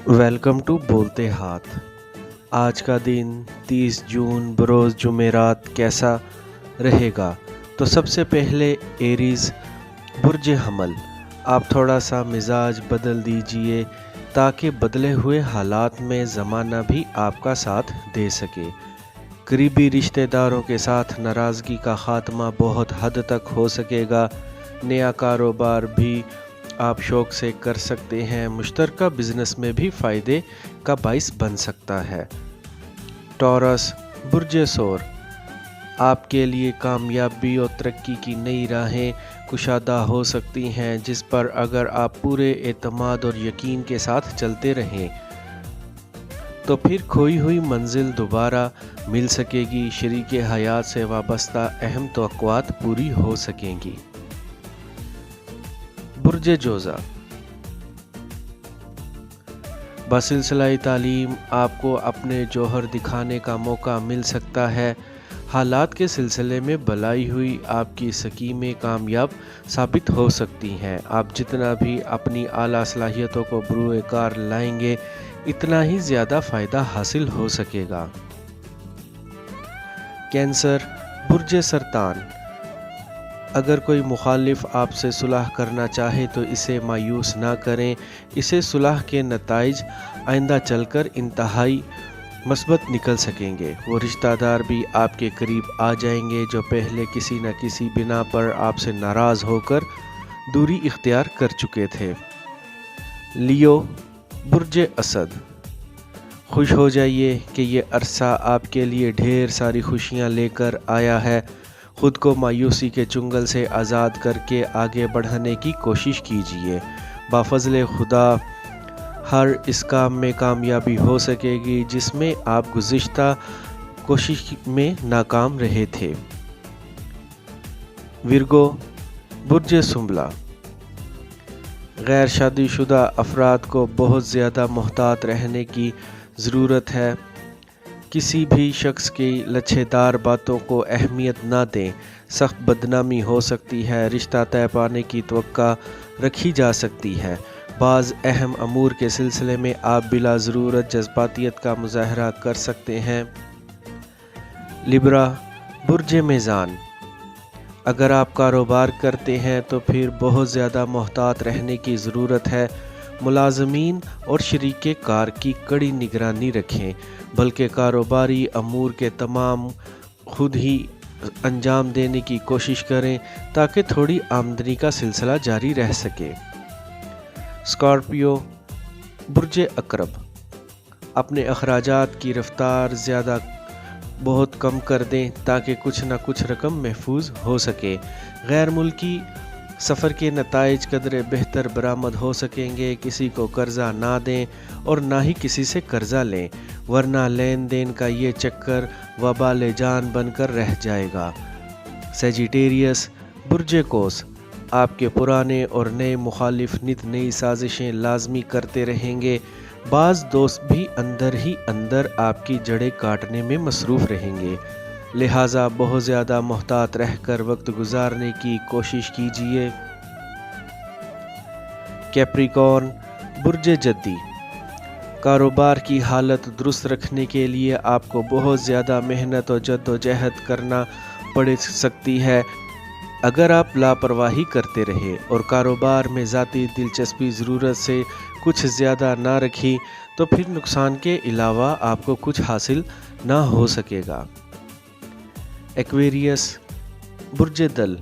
Welcome to बोलते हाथ। आज का दिन 30 जून बरोज़ जुमेरात कैसा रहेगा? तो सबसे पहले एरीज़ बुर्ज हमल, आप थोड़ा सा मिजाज बदल दीजिए ताकि बदले हुए हालात में ज़माना भी आपका साथ दे सके। करीबी रिश्तेदारों के साथ नाराज़गी का ख़ात्मा बहुत हद तक हो सकेगा। नया कारोबार भी आप शौक से कर सकते हैं। मुश्तरका बिजनेस में भी फ़ायदे का बाइस बन सकता है। टॉरस बुर्ज सोर, आपके लिए कामयाबी और तरक्की की नई राहें कुशादा हो सकती हैं, जिस पर अगर आप पूरे एतमाद और यकीन के साथ चलते रहें तो फिर खोई हुई मंजिल दोबारा मिल सकेगी। शरीके हयात से वाबस्ता अहम तवक्कुआत पूरी हो सकेंगी। बुर्ज जोज़ा, बसिलसिला तालीम आपको अपने जौहर दिखाने का मौका मिल सकता है। हालात के सिलसिले में भलाई हुई आपकी स्कीमें कामयाब साबित हो सकती हैं। आप जितना भी अपनी आला सलाहियतों को बरूए कार लाएंगे, इतना ही ज़्यादा फ़ायदा हासिल हो सकेगा। कैंसर बुर्ज सरतान, अगर कोई मुखालिफ आपसे सुलह करना चाहे तो इसे मायूस ना करें। इसे सुलह के नताइज आइंदा चलकर इंतहाई मस्बत निकल सकेंगे। वो रिश्तेदार भी आपके करीब आ जाएंगे जो पहले किसी न किसी बिना पर आपसे नाराज़ होकर दूरी इख्तियार कर चुके थे। लियो बुर्ज असद, खुश हो जाइए कि ये अरसा आपके लिए ढेर सारी खुशियाँ लेकर आया है। खुद को मायूसी के चुंगल से आज़ाद करके आगे बढ़ाने की कोशिश कीजिए। बाफज़ल खुदा हर इस काम में कामयाबी हो सकेगी जिसमें आप गुज़िश्ता कोशिश में नाकाम रहे थे। विरगो बुर्ज सुंबला, गैर शादीशुदा अफराद को बहुत ज़्यादा मोहतात रहने की ज़रूरत है। किसी भी शख्स की लच्छेदार बातों को अहमियत ना दें, सख्त बदनामी हो सकती है। रिश्ता तय पाने की तवक्का रखी जा सकती है। बाज़ अहम अमूर के सिलसिले में आप बिला ज़रूरत जज्बातियत का मुज़ाहरा कर सकते हैं। लिब्रा बुर्ज मीज़ान, अगर आप कारोबार करते हैं तो फिर बहुत ज़्यादा मोहतात रहने की ज़रूरत है। मुलाजमीन और शरीके कार की कड़ी निगरानी रखें, बल्कि कारोबारी अमूर के तमाम खुद ही अंजाम देने की कोशिश करें ताकि थोड़ी आमदनी का सिलसिला जारी रह सके। स्कॉर्पियो बुर्ज अकरब, अपने अखराजात की रफ्तार ज़्यादा बहुत कम कर दें ताकि कुछ न कुछ रकम महफूज हो सके। गैर मुल्की सफ़र के नताइज कदरे बेहतर बरामद हो सकेंगे। किसी को कर्ज़ा ना दें और ना ही किसी से कर्ज़ा लें, वरना लेन देन का ये चक्कर वबाल जान बनकर रह जाएगा। सेजिटेरियस बुर्ज कोस, आपके पुराने और नए मुखालिफ नित नई साजिशें लाजमी करते रहेंगे। बाज़ दोस्त भी अंदर ही अंदर आपकी जड़ें काटने में मसरूफ़ रहेंगे, लिहाजा बहुत ज़्यादा मोहतात रहकर वक्त गुजारने की कोशिश कीजिए। कैप्रिकॉर्न बुर्ज जद्दी, कारोबार की हालत दुरुस्त रखने के लिए आपको बहुत ज़्यादा मेहनत और जद्दोजहद करना पड़ सकती है। अगर आप लापरवाही करते रहे और कारोबार में ज़ाती दिलचस्पी ज़रूरत से कुछ ज़्यादा ना रखी तो फिर नुकसान के अलावा आपको कुछ हासिल ना हो सकेगा। एक्वेरियस बुर्ज दल,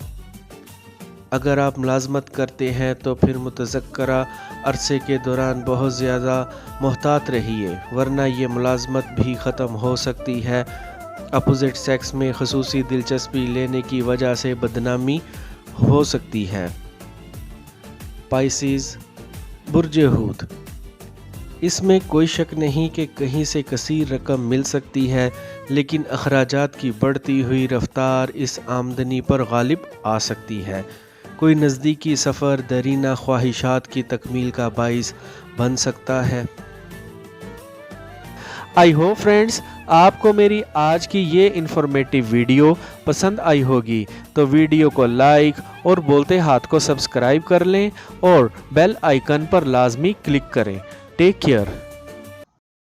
अगर आप मुलाजमत करते हैं तो फिर मुतज़क्करा अरसे के दौरान बहुत ज़्यादा मोहतात रहिए, वरना ये मुलाजमत भी ख़त्म हो सकती है। अपोजिट सेक्स में ख़ुसूसी दिलचस्पी लेने की वजह से बदनामी हो सकती है। पाइसिस बुर्ज हूत, इसमें कोई शक नहीं कि कहीं से कसीर रकम मिल सकती है, लेकिन अखराजात की बढ़ती हुई रफ्तार इस आमदनी पर गालिब आ सकती है। कोई नज़दीकी सफ़र दरीना ख्वाहिशात की तकमील का बाइस बन सकता है। आई होप फ्रेंड्स आपको मेरी आज की ये इन्फॉर्मेटिव वीडियो पसंद आई होगी, तो वीडियो को लाइक और बोलते हाथ को सब्सक्राइब कर लें और बेल आइकन पर लाजमी क्लिक करें। Take care.